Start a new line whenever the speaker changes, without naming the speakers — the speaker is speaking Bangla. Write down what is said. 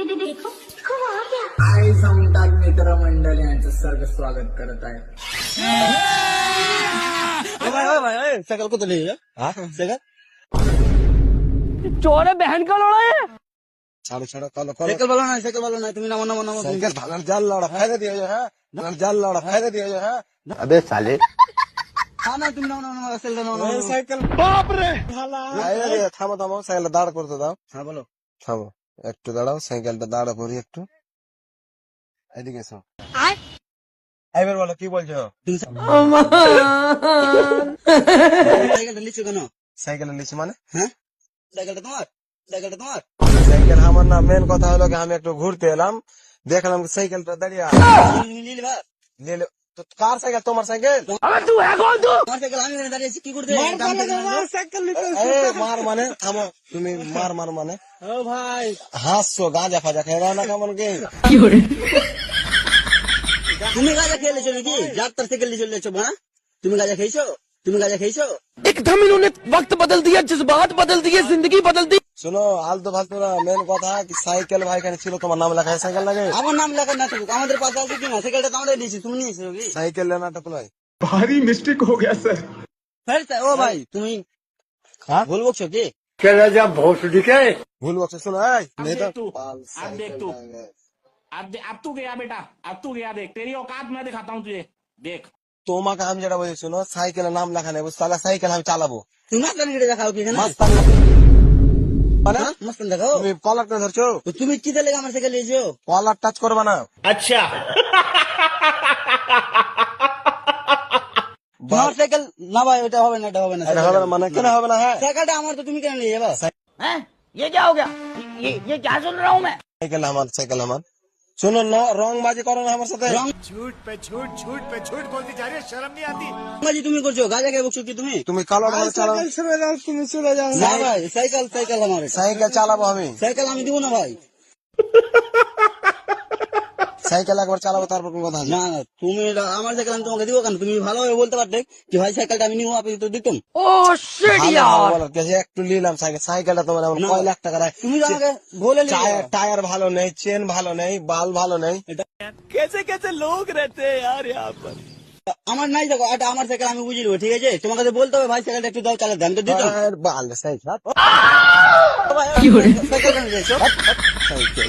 देखो देखो वो आ गया।
आई समताग मित्र मंडळ यांचं सर्व स्वागत करत आहे.
भाई साइकिल को तो ले जा। हाँ साइकिल
चोर है बहन का लोड़ा है।
ছাড়ো ছাড়ো কলো কলো সাইকেল वाला না তুমি নামো নামো নামো সাইকেল ভাঙার জাল লড়া ফায়দা দিও যে হ্যাঁ ভাঙার জাল লড়া ফায়দা দিও যে হ্যাঁ
अबे साले
হ্যাঁ না তুমি নামো নামো নামো সাইকেল নামো নামো সাইকেল বাপ রে শালা আরে থামো থামো সাইকেল দাঁড় করতে দাও হ্যাঁ বলো থামো একটু দাঁড়াও সাইকেলটা দাঁড়া করি একটু এদিকে এসো এবার বলো কি বলছো সাইকেলটা লিচু কেন সাইকেলটা লিচু মানে হ্যাঁ সাইকেলটা তোমার সাইকেল আমার না মেন কথা হলো কি আমি একটু ঘুরতে এলাম দেখলাম সাইকেলটা দাঁড়িয়ে নিলে তো কার সাইকেল তোমার সাইকেল
तू है कौन तू?
তোমার সাইকেল আমি এখানে দাঁড়িয়ে আছি কি করতে মার মানে থামো তুমি মার মানে ও ভাই হাসছো গাঁজা ফাজা খেয়ে না কেমন কি তুমি গাঁজা খেয়েছো নাকি যাত্রার সাইকেল নিয়ে চলে যাচ্ছ না তুমি গাঁজা খেয়েছো
एकदम इन्होंने वक्त बदल दिया, जज्बात बदल दिए, जिंदगी बदल दी।
শোনো আলতো ফালতু না মেন কথা কি সাইকেল ভাই এখানে ছিল তোমার নাম লেখা সাইকেল লাগে আমার নাম লেখা না থাকুক আমাদের পাশে আছে কি না সাইকেলটা তো আমরা নিয়েছি তুমি নিয়েছো কি সাইকেল লেনাটা তো নয়
भारी मिस्टेक हो गया सर।
ও ভাই তুমি ভুল বকছো কি
चला जा भोसड़ी के
ভুল বকছো শোনো এই
अब देख तू अब तू गया बेटा, अब तू गया, देख तेरी औकात मैं दिखाता हूँ तुझे, देख।
তোমাকে আমি যেটা বলছি শোনো সাইকেলের নাম লেখা নেই বুঝতে পারলে সাইকেল আমি চালাবো
তুমি মাস্তান গিয়ে দেখাও কি এখানে?
মাস্তান মানে
মাস্তান দেখাও।
তুমি কলার করে ধরছো
তো তুমি কি দিলে আমার সাইকেল নিয়েছো?
কলার টাচ করবে না
তোমার সাইকেল না ভাই ওটা হবে না, এটা হবে না।
এটা হবে না মানে কেন হবে না হ্যাঁ
সাইকেলটা আমার তো তুমি কেন নিয়ে যাবা?
हैं? ये क्या हो गया? ये क्या सुन रहा हूँ मैं?
সাইকেল আমার শোনো না রং বাজি করো না আমার সাথে
झूठ पे झूठ बोलती जा रही है, शर्म नहीं आती।
মাঝি তুমি করছো গাজা খেয়ে বকছো কি তুমি?
তুমি কালো ঢাল চালাও
না ভাই সাইকেল আমার এটা।
সাইকেল চালাবো আমি
সাইকেল আমি দিব না ভাই।
সাইকেল একবার চালাবো তারপর কোন কথা আছে
না না তুমি আমার সাইকেল আমি তোমাকে দিব কেন? তুমি ভালোভাবে বলতে পারতে কি ভাই সাইকেলটা আমি নিবো, আপনি তো দিতাম।
ओह शिट
ভালো
यार।
বলো, কে যে একটু নিলাম সাইকেলটা তোমার এমন
না।
কয় লাখ টাকা
তুমি তো আমাকে বলে নিলে।
টায়ার ভালো নেই চেন ভালো নেই বাল ভালো নেই
कैसे कैसे लोग रहते हैं यार यहाँ पर।
আমার নাই দেখো এটা আমার সাইকেল আমি বুঝে নেবো ঠিক আছে? তোমাকে তো বলতে হবে ভাই সাইকেলটা একটু দাও চালাতে, আমি তো দিতাম।
বাল সাইকেল
সাইকেল কেন দিয়েছো?
সাইকেল